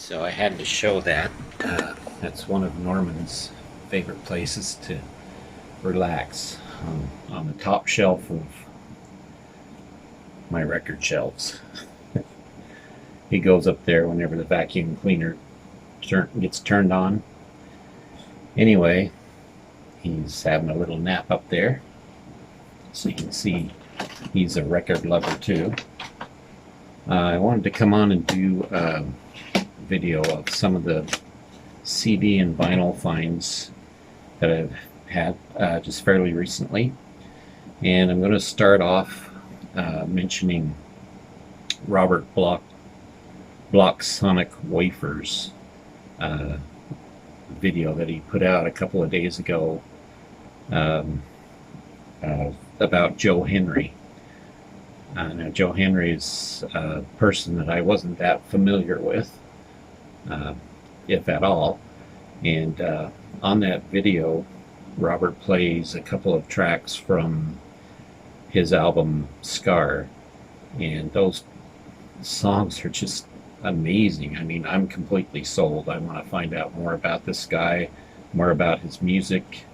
So I had to show that. That's one of Norman's favorite places to relax, on the top shelf of my record shelves. He goes up there whenever the vacuum cleaner gets turned on. Anyway, he's having a little nap up there. So you can see he's a record lover too. I wanted to come on and do a video of some of the CD and vinyl finds that I've had just fairly recently. And I'm going to start off mentioning Robert Bloch's Sonic Wafers video that he put out a couple of days ago about Joe Henry. Now, Joe Henry is a person that I wasn't that familiar with, if at all. And on that video, Robert plays a couple of tracks from his album Scar, and those songs are just amazing. I mean, I'm completely sold. I want to find out more about this guy, more about his music.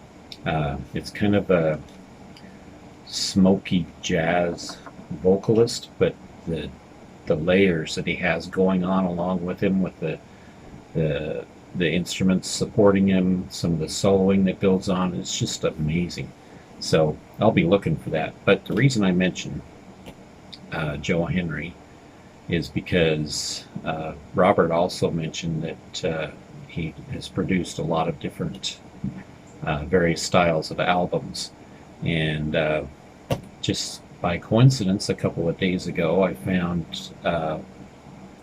It's kind of a smoky jazz vocalist, but the layers that he has going on along with him, with the instruments supporting him, some of the soloing that goes on, it's just amazing. So I'll be looking for that. But the reason I mention Joe Henry is because Robert also mentioned that he has produced a lot of different various styles of albums, and just by coincidence a couple of days ago I found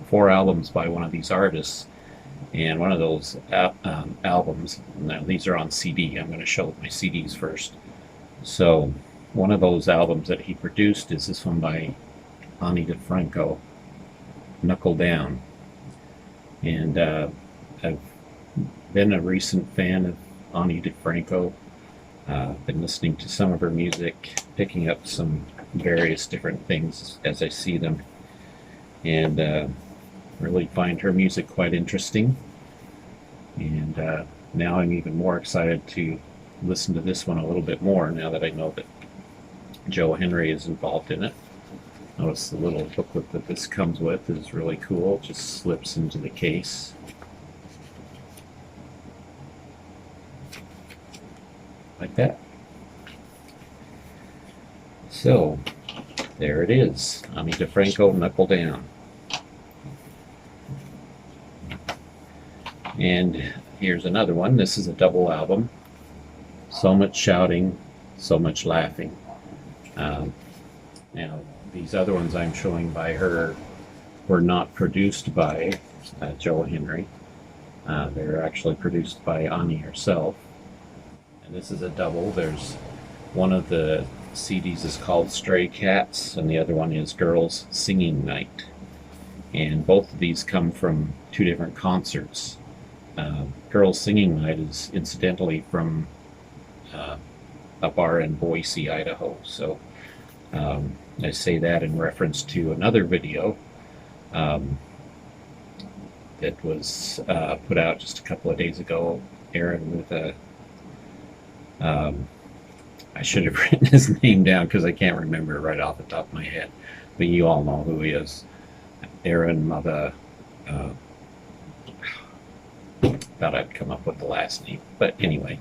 4 albums by one of these artists, and one of those albums, now these are on CD, I'm going to show my CDs first. So one of those albums that he produced is this one by DiFranco, Knuckle Down. And I've been a recent fan of DiFranco. Been listening to some of her music, picking up some various different things as I see them, and really find her music quite interesting. And now I'm even more excited to listen to this one a little bit more now that I know that Joe Henry is involved in it. Notice the little booklet that this comes with is really cool. It just slips into the case. Like that. So, there it is. DiFranco, Knuckle Down. And here's another one. This is a double album. So much shouting, so much laughing. Now, these other ones I'm showing by her were not produced by Joe Henry. They're actually produced by Ani herself. And this is a double. There's one of the CDs is called Stray Cats, and the other one is Girls Singing Night. And both of these come from 2 different concerts. Girls Singing Night is incidentally from a bar in Boise, Idaho. So I say that in reference to another video that was put out just a couple of days ago. Aaron Mutha, I should have written his name down because I can't remember it right off the top of my head, but you all know who he is. Aaron Mutha. Thought I'd come up with the last name, but anyway,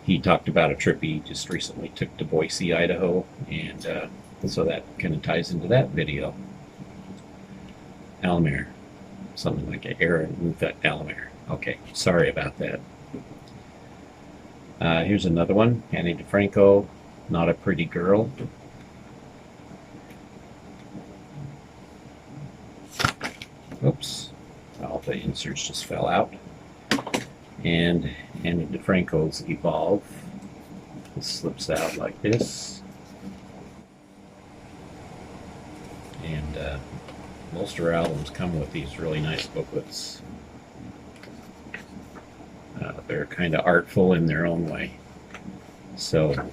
he talked about a trip he just recently took to Boise, Idaho, and so that kind of ties into that video. Almir, something like Aaron Mutha Almir. Okay, sorry about that. Here's another one, DiFranco, Not a Pretty Girl. Oops, all the inserts just fell out. And DiFranco's Evolve. This slips out like this. And most of her albums come with these really nice booklets. They're kind of artful in their own way. So,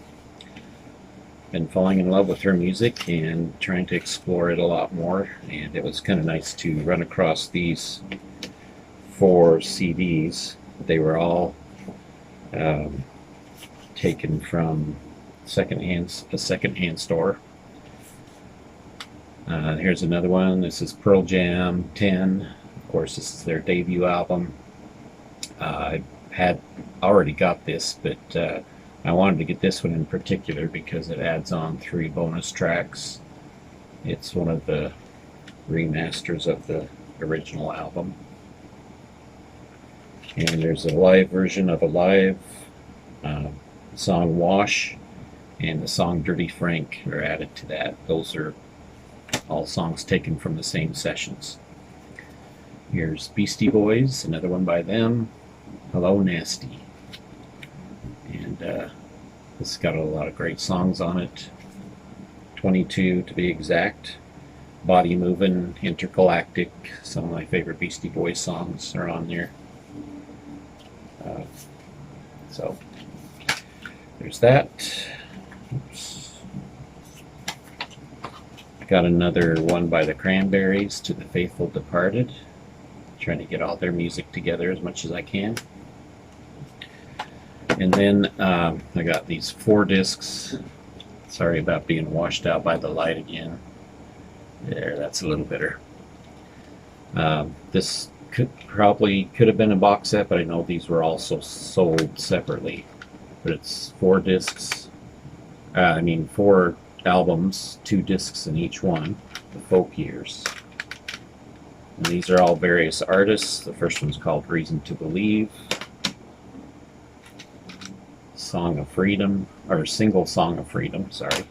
been falling in love with her music and trying to explore it a lot more, and it was kind of nice to run across these 4 CDs. They were all taken from a secondhand store. Here's another one. This is Pearl Jam 10. Of course, this is their debut album. I had already got this, but I wanted to get this one in particular because it adds on 3 bonus tracks. It's one of the remasters of the original album. And there's a live version of a live song Wash, and the song Dirty Frank are added to that. Those are all songs taken from the same sessions. Here's Beastie Boys, another one by them, Hello Nasty. And this has got a lot of great songs on it, 22 to be exact. Body Movin', Intergalactic, some of my favorite Beastie Boys songs are on there. So there's that. Oops. Got another one by the Cranberries, To the Faithful Departed. Trying to get all their music together as much as I can. And then I got these 4 discs. Sorry about being washed out by the light again. There, that's a little bitter. This could have been a box set, but I know these were also sold separately. But it's 4 discs. 4 albums, 2 discs in each one, the folk years. And these are all various artists. The first one's called Reason to Believe. Song of Freedom, or Single Song of Freedom, sorry.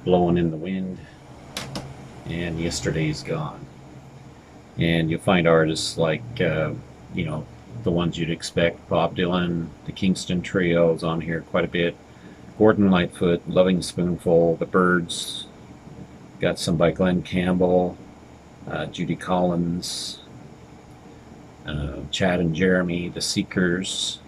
Blowing in the Wind, and Yesterday's Gone. And you'll find artists like, the ones you'd expect. Bob Dylan, the Kingston Trio is on here quite a bit. Gordon Lightfoot, Loving Spoonful, The Byrds. Got some by Glenn Campbell, Judy Collins, Chad and Jeremy, The Seekers,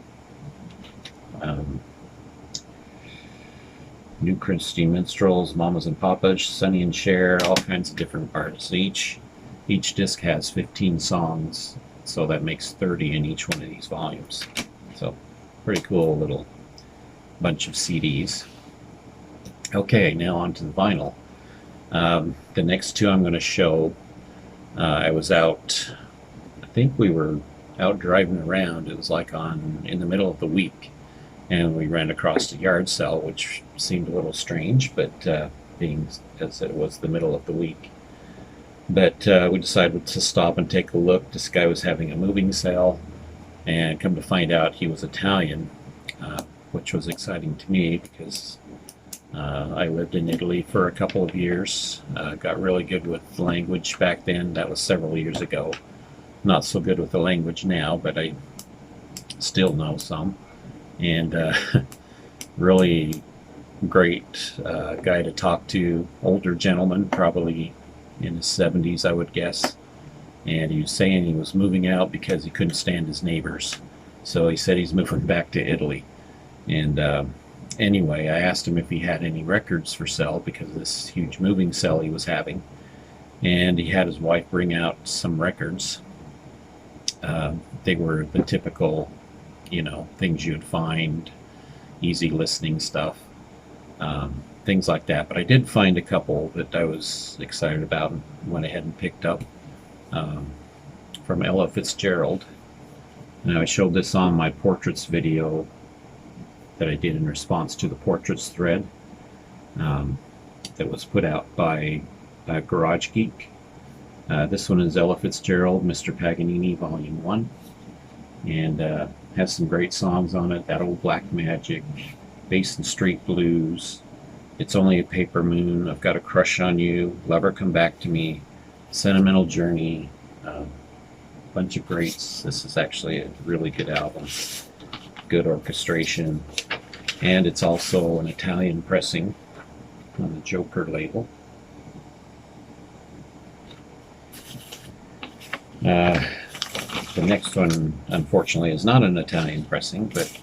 New Christy Minstrels, Mamas and Papas, Sonny and Cher, all kinds of different artists. Each disc has 15 songs, so that makes 30 in each one of these volumes. So, pretty cool little bunch of CDs. Okay, now on to the vinyl. The next 2 I'm going to show, I was out, I think we were out driving around. It was like in the middle of the week, and we ran across a yard sale, which seemed a little strange, but being as it was the middle of the week. But we decided to stop and take a look. This guy was having a moving sale, and come to find out he was Italian, which was exciting to me because I lived in Italy for a couple of years. Got really good with the language back then. That was several years ago. Not so good with the language now, but I still know some. And really great guy to talk to. Older gentleman, probably in his 70s, I would guess. And he was saying he was moving out because he couldn't stand his neighbors. So he said he's moving back to Italy. And anyway, I asked him if he had any records for sale because of this huge moving sale he was having. And he had his wife bring out some records. They were the typical, things you'd find, easy listening stuff, things like that. But I did find a couple that I was excited about and went ahead and picked up from Ella Fitzgerald. And I showed this on my portraits video that I did in response to the portraits thread that was put out by Garage Geek. This one is Ella Fitzgerald, Mr. Paganini, Volume 1. And has some great songs on it. That Old Black Magic, Basin Street Blues, It's Only a Paper Moon, I've Got a Crush on You, Lover Come Back to Me, Sentimental Journey, bunch of greats. This is actually a really good album. Good orchestration. And it's also an Italian pressing on the Joker label. The next one, unfortunately, is not an Italian pressing, but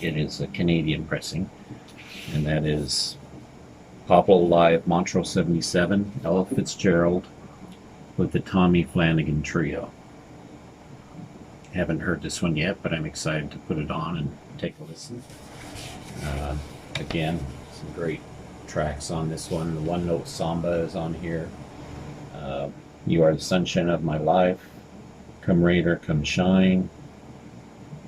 it is a Canadian pressing, and that is Popple Live Montreux 77, Ella Fitzgerald with the Tommy Flanagan Trio. Haven't heard this one yet, but I'm excited to put it on and take a listen. Again, some great tracks on this one. The One Note Samba is on here. You Are the Sunshine of My Life. Come Rain or Come Shine.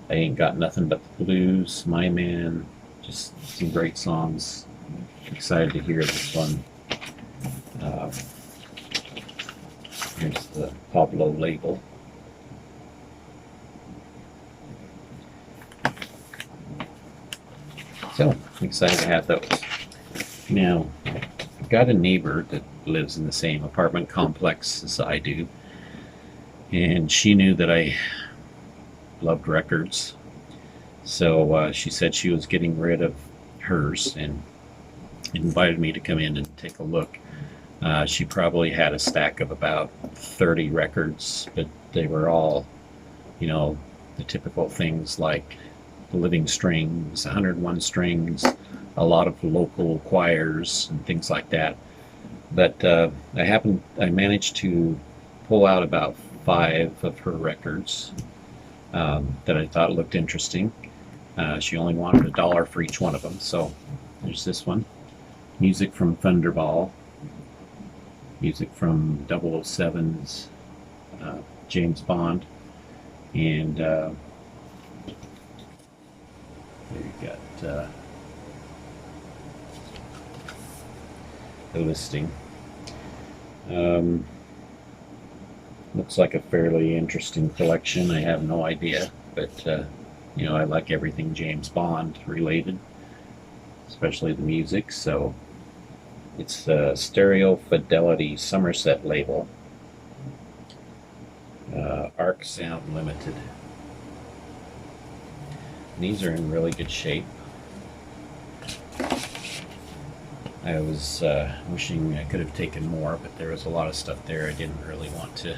I Ain't Got Nothing But the Blues. My Man. Just some great songs. Excited to hear this one. Here's the Pablo label. So, I'm excited to have those. Now, I've got a neighbor that lives in the same apartment complex as I do, and she knew that I loved records. So she said she was getting rid of hers and invited me to come in and take a look. She probably had a stack of about 30 records, but they were all, you know, the typical things like the Living Strings, 101 Strings, a lot of local choirs and things like that. But I managed to pull out about 5 of her records that I thought looked interesting. She only wanted $1 for each one of them, so there's this one. Music from Thunderball, music from 007's James Bond, and there you got the listing. Looks like a fairly interesting collection. I have no idea, but you know, I like everything James Bond related, especially the music. So it's a Stereo Fidelity Somerset label, Arc Sound Limited. And these are in really good shape. I was wishing I could have taken more, but there was a lot of stuff there I didn't really want to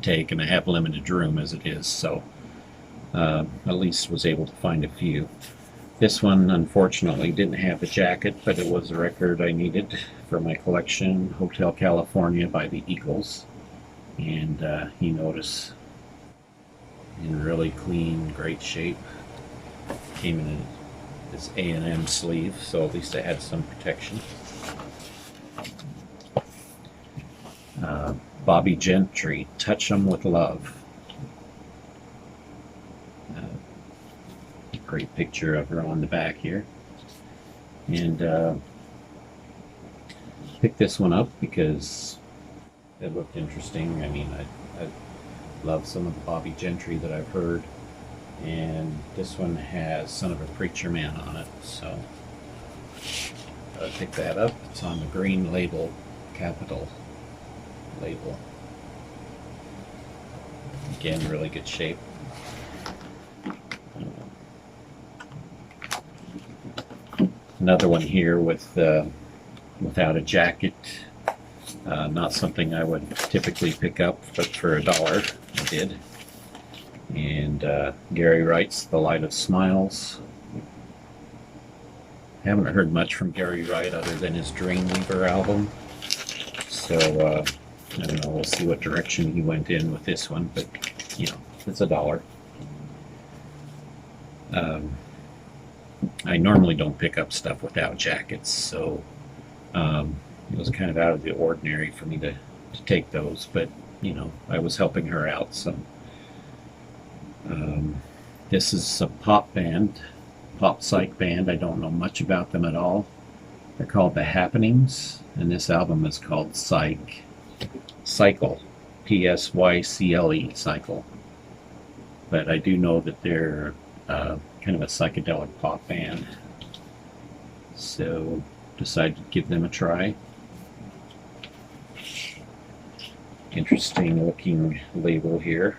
take, and I have limited room as it is, so at least was able to find a few. This one unfortunately didn't have a jacket, but it was a record I needed for my collection, Hotel California by the Eagles, and you notice in really clean, great shape. Came in this A&M sleeve, so at least I had some protection. Bobby Gentry, Touch 'Em With Love. Great picture of her on the back here. And picked this one up because it looked interesting. I mean, I love some of the Bobby Gentry that I've heard, and this one has Son of a Preacher Man on it, so I picked that up. It's on the green label, capital label. Again, really good shape. Another one here with without a jacket. Not something I would typically pick up, but for $1 I did. And Gary Wright's The Light of Smiles. Haven't heard much from Gary Wright other than his Dreamweaver album. So I don't know, we'll see what direction he went in with this one, but you know, it's $1. I normally don't pick up stuff without jackets, so it was kind of out of the ordinary for me to take those, but you know, I was helping her out. So this is a pop band, pop psych band. I don't know much about them at all. They're called The Happenings, and this album is called Cycle, P-S-Y-C-L-E, Cycle. But I do know that they're kind of a psychedelic pop band, so decided to give them a try. Interesting looking label here,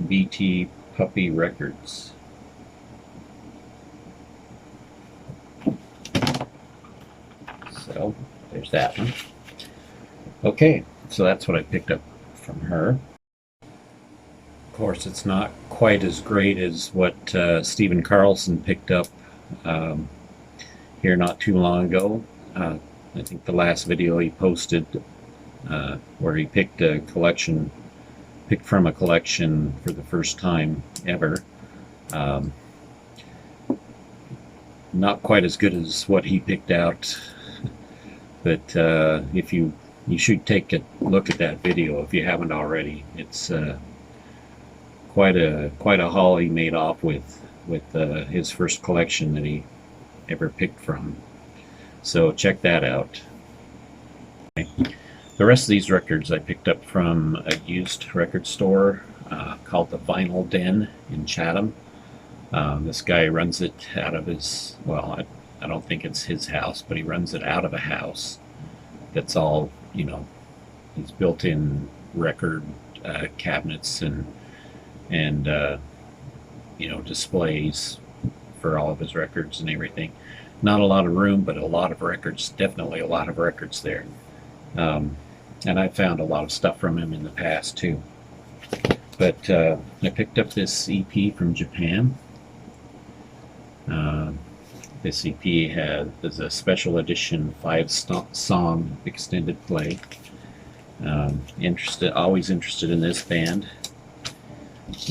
BT Puppy Records. So there's that one. Okay, so that's what I picked up from her. Of course, it's not quite as great as what Stephen Carlson picked up here not too long ago. I think the last video he posted where he picked a collection picked from a collection for the first time ever. Um, not quite as good as what he picked out, but if you should take a look at that video if you haven't already. It's quite a haul he made off with his first collection that he ever picked from. So check that out. Okay. The rest of these records I picked up from a used record store called the Vinyl Den in Chatham. This guy runs it out of his, well, I don't think it's his house, but he runs it out of a house that's all, you know, he's built in record cabinets and you know, displays for all of his records and everything. Not a lot of room, but a lot of records, definitely a lot of records there. And I found a lot of stuff from him in the past too. But I picked up this EP from Japan. This EP is a special edition 5-song extended play. Always interested in this band,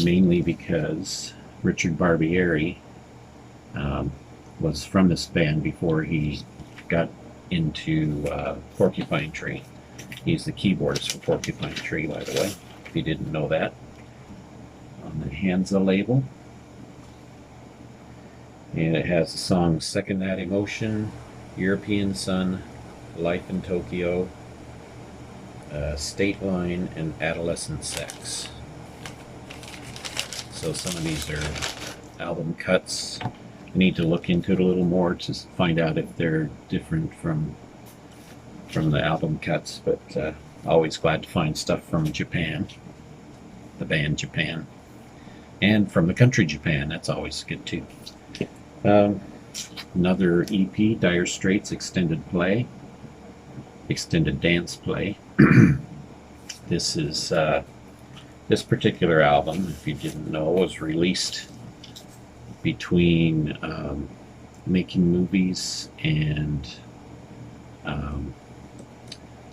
mainly because Richard Barbieri was from this band before he got into Porcupine Tree. He's the keyboardist for Porcupine Tree, by the way, if you didn't know that. On the Hansa label. And it has the songs Second That Emotion, European Sun, Life in Tokyo, State Line, and Adolescent Sex. So some of these are album cuts. I need to look into it a little more to find out if they're different from the album cuts, but always glad to find stuff from Japan, the band Japan, and from the country Japan. That's always good too. Another EP, Dire Straits extended dance play. This is this particular album, if you didn't know, was released between Making Movies and the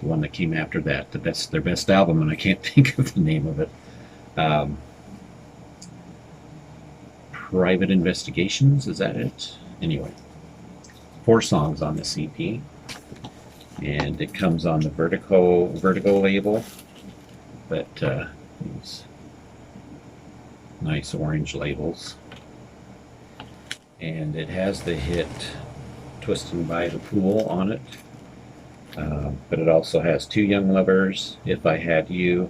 one that came after that. Their best album, and I can't think of the name of it. Private Investigations, is that it? Anyway, 4 songs on this EP, and it comes on the Vertigo label, but these nice orange labels, and it has the hit Twisting by the Pool on it, but it also has Two Young Lovers, If I Had You,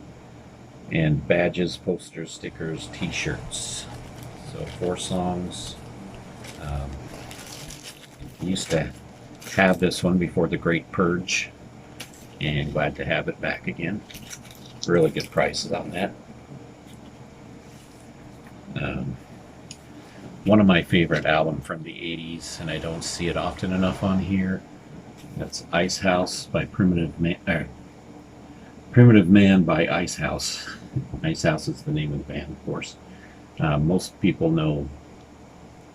and badges, posters, stickers, t-shirts. So 4 songs. Used to have this one before the Great Purge, and glad to have it back again. Really good prices on that. One of my favorite albums from the 80s, and I don't see it often enough on here. That's Ice House by Primitive Man by Ice House. Ice House is the name of the band, of course. Most people know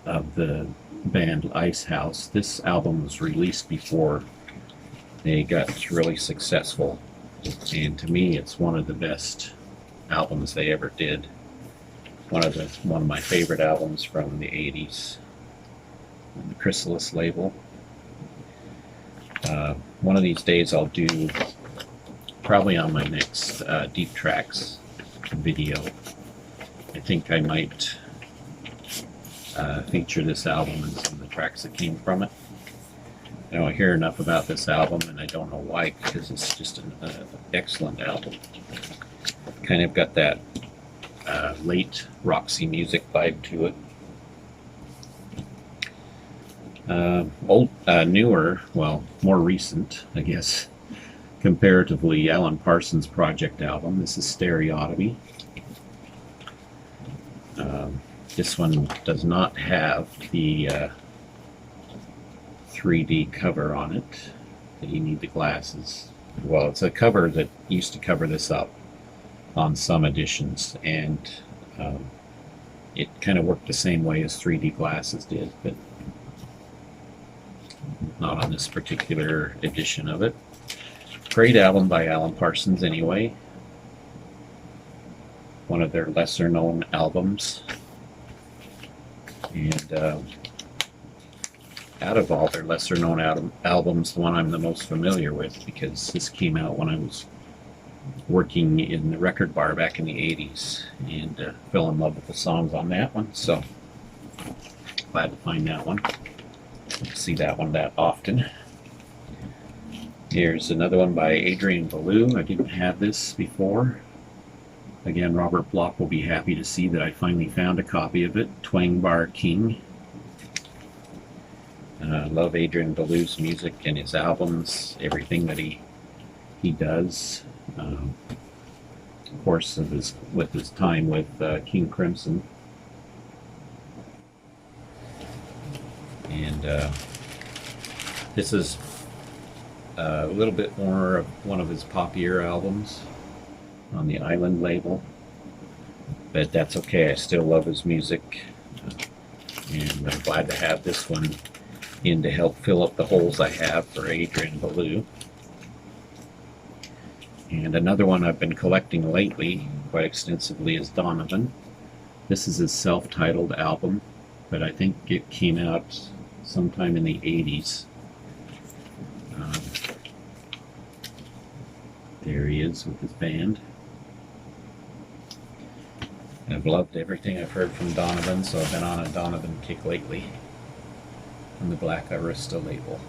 of the band Ice House. This album was released before they got really successful, and to me it's one of the best albums they ever did. One of my favorite albums from the 80s on the Chrysalis label. One of these days I'll do, probably on my next Deep Tracks video, I think I might feature this album and some of the tracks that came from it. I don't hear enough about this album, and I don't know why, because it's just an excellent album. Kind of got that late Roxy Music vibe to it. Newer, well, more recent, I guess, comparatively, Alan Parsons' Project album. This is Stereotyping. This one does not have the 3D cover on it. You need the glasses. Well, it's a cover that used to cover this up on some editions, and it kind of worked the same way as 3D glasses did, but not on this particular edition of it. Great album by Alan Parsons anyway. one of their lesser known albums. And out of all their lesser known albums, the one I'm the most familiar with, because this came out when I was working in the record bar back in the 80s, and fell in love with the songs on that one, so glad to find that one. Don't see that one that often. Here's another one by Adrian Belew. I didn't have this before. Again, Robert Block will be happy to see that I finally found a copy of it. Twang Bar King. I love Adrian Belew's music and his albums, everything that he does. Of course, with his time with King Crimson. And this is a little bit more of one of his poppier albums on the Island label, but that's okay. I still love his music, and I'm glad to have this one in to help fill up the holes I have for Adrian Belew. And another one I've been collecting lately quite extensively is Donovan. This is his self-titled album, but I think it came out sometime in the 80s. There he is with his band. I've loved everything I've heard from Donovan, so I've been on a Donovan kick lately on the Black Arista label.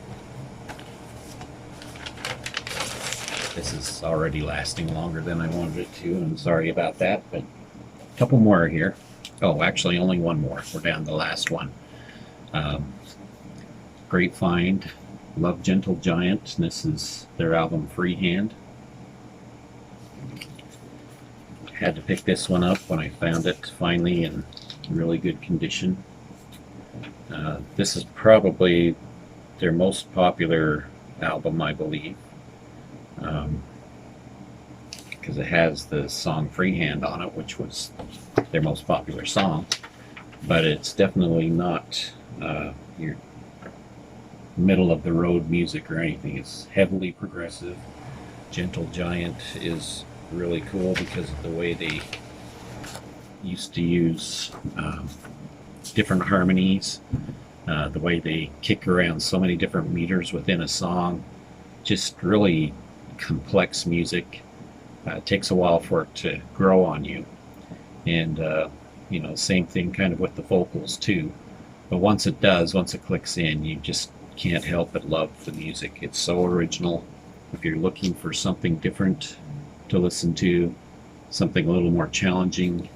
This is already lasting longer than I wanted it to, and I'm sorry about that, but a couple more here. Oh, actually only one more. We're down to the last one. Great find. Love Gentle Giant, and this is their album Freehand. Had to pick this one up when I found it finally in really good condition. This is probably their most popular album, I believe, because it has the song Freehand on it, which was their most popular song, but it's definitely not your middle of the road music or anything. It's heavily progressive. Gentle Giant is really cool because of the way they used to use different harmonies, the way they kick around so many different meters within a song. Just really complex music. It takes a while for it to grow on you, and you know, same thing kind of with the vocals too, but once it clicks in, you just can't help but love the music. It's so original. If you're looking for something different to listen to, something a little more challenging,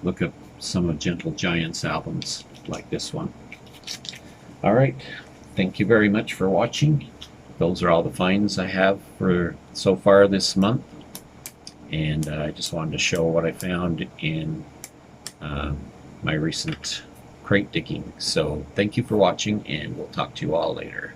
look up some of Gentle Giant's albums like this one. Alright, thank you very much for watching. Those are all the finds I have for so far this month, and I just wanted to show what I found in my recent crate digging. So thank you for watching, and we'll talk to you all later.